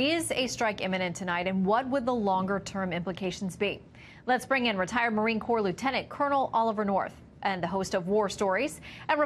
Is a strike imminent tonight, and what would the longer-term implications be? Let's bring in retired Marine Corps Lieutenant Colonel Oliver North and the host of War Stories, and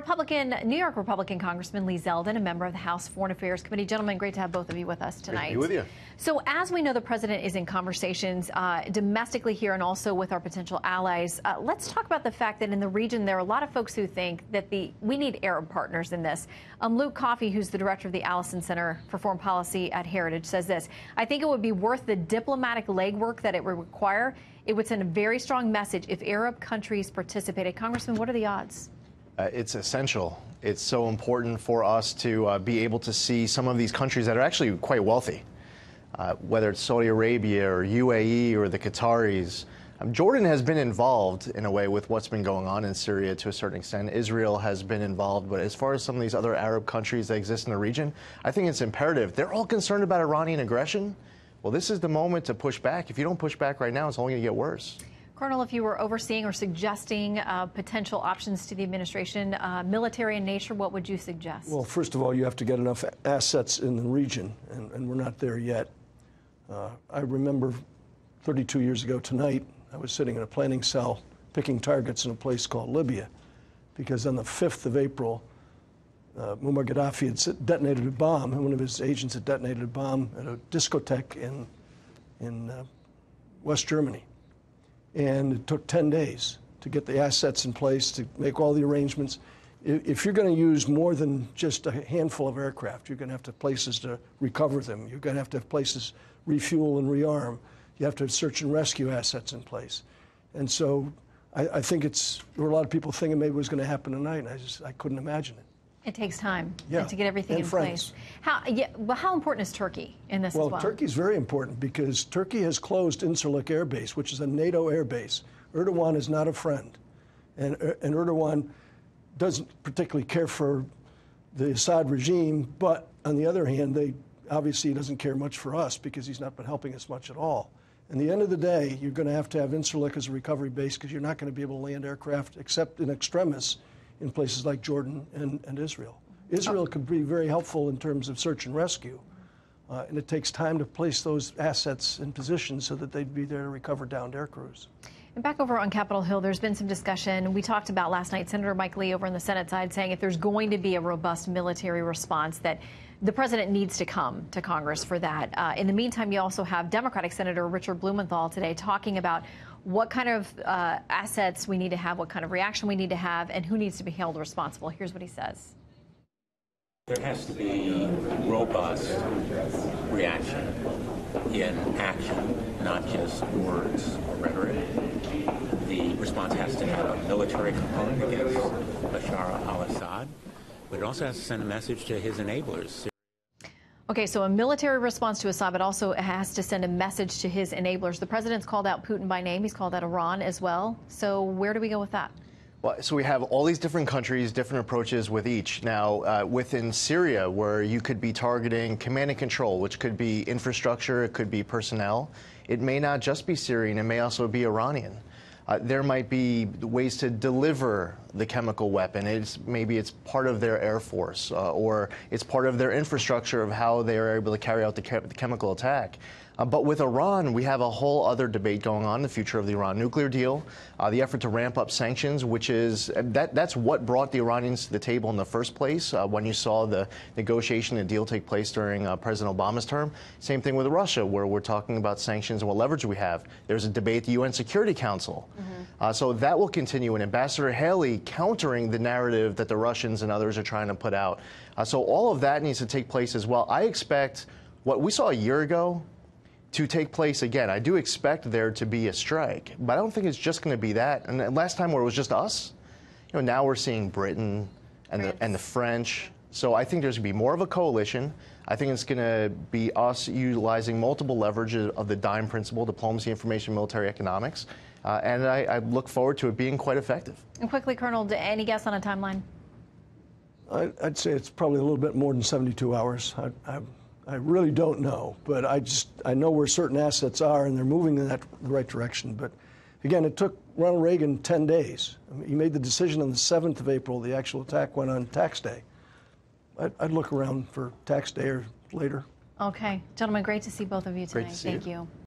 New York Republican Congressman Lee Zeldin, a member of the House Foreign Affairs Committee. Gentlemen, great to have both of you with us tonight. Great to be with you. So as we know, the president is in conversations domestically here and also with our potential allies. Let's talk about the fact that in the region there are a lot of folks who think that we need Arab partners in this. Luke Coffey, who's the director of the Allison Center for Foreign Policy at Heritage, says this: I think it would be worth the diplomatic legwork that it would require. It would send a very strong message if Arab countries participated. Congressman, what are the odds? It's essential. It's so important for us to be able to see some of these countries that are actually quite wealthy, whether it's Saudi Arabia or UAE or the Qataris. Jordan has been involved in a way with what's been going on in Syria to a certain extent. Israel has been involved, but as far as some of these other Arab countries that exist in the region, I think it's imperative. They're all concerned about Iranian aggression. Well, this is the moment to push back. If you don't push back right now, it's only going to get worse. Colonel, if you were overseeing or suggesting potential options to the administration, military in nature, what would you suggest? Well, first of all, you have to get enough assets in the region, and we're not there yet. I remember 32 years ago tonight, I was sitting in a planning cell picking targets in a place called Libya, because on the 5th of April, Muammar Gaddafi had detonated a bomb, and one of his agents had detonated a bomb at a discotheque in West Germany. And it took 10 days to get the assets in place, to make all the arrangements. If you're going to use more than just a handful of aircraft, you're going to have to have places to recover them. You're going to have places refuel and rearm. You have to have search and rescue assets in place. And so I think there were a lot of people thinking maybe it was going to happen tonight, and I couldn't imagine it. It takes time to get everything in place. How important is Turkey in this as well? Well, Turkey is very important because Turkey has closed Incirlik Air Base, which is a NATO air base. Erdogan is not a friend. And Erdogan doesn't particularly care for the Assad regime, but on the other hand, obviously he doesn't care much for us because he's not been helping us much at all. At the end of the day, you're going to have Incirlik as a recovery base because you're not going to be able to land aircraft except in extremis in places like Jordan and Israel. Israel could be very helpful in terms of search and rescue, and it takes time to place those assets in position so that they'd be there to recover downed air crews. And back over on Capitol Hill, there's been some discussion. We talked about last night, Senator Mike Lee over on the Senate side saying if there's going to be a robust military response, that the president needs to come to Congress for that. In the meantime, you also have Democratic Senator Richard Blumenthal today talking about what kind of assets we need to have, what kind of reaction we need to have, and who needs to be held responsible. Here's what he says. There has to be robust reaction in action, not just words or rhetoric. The response has to have a military component against Bashar al-Assad, but it also has to send a message to his enablers. Okay, so a military response to Assad, but also it has to send a message to his enablers. The president's called out Putin by name. He's called out Iran as well. So where do we go with that? Well, so we have all these different countries, different approaches with each. Now, within Syria, where you could be targeting command and control, which could be infrastructure, it could be personnel. It may not just be Syrian, it may also be Iranian. There might be ways to deliver the chemical weapon. Maybe it's part of their air force, or it's part of their infrastructure of how they are able to carry out the chemical attack. But with Iran, we have a whole other debate going on, the future of the Iran nuclear deal, the effort to ramp up sanctions, which is that's what brought the Iranians to the table in the first place when you saw the negotiation and deal take place during President Obama's term. Same thing with Russia, where we're talking about sanctions and what leverage we have. There's a debate at the UN Security Council. So that will continue, and Ambassador Haley countering the narrative that the Russians and others are trying to put out. So all of that needs to take place as well. I expect what we saw a year ago to take place again. I do expect there to be a strike, but I don't think it's just going to be that. And last time where it was just us, now we're seeing Britain and the French. So I think there's going to be more of a coalition. I think it's going to be us utilizing multiple leverages of the DIME principle, diplomacy, information, military, economics. And I look forward to it being quite effective. And quickly, Colonel, any guess on a timeline? I'd say it's probably a little bit more than 72 hours. I really don't know, but I know where certain assets are, and they're moving in the right direction. But again, it took Ronald Reagan 10 days. I mean, he made the decision on the 7th of April. The actual attack went on tax day. I'd look around for tax day or later. Okay. Gentlemen, great to see both of you tonight. Great to see Thank you. you.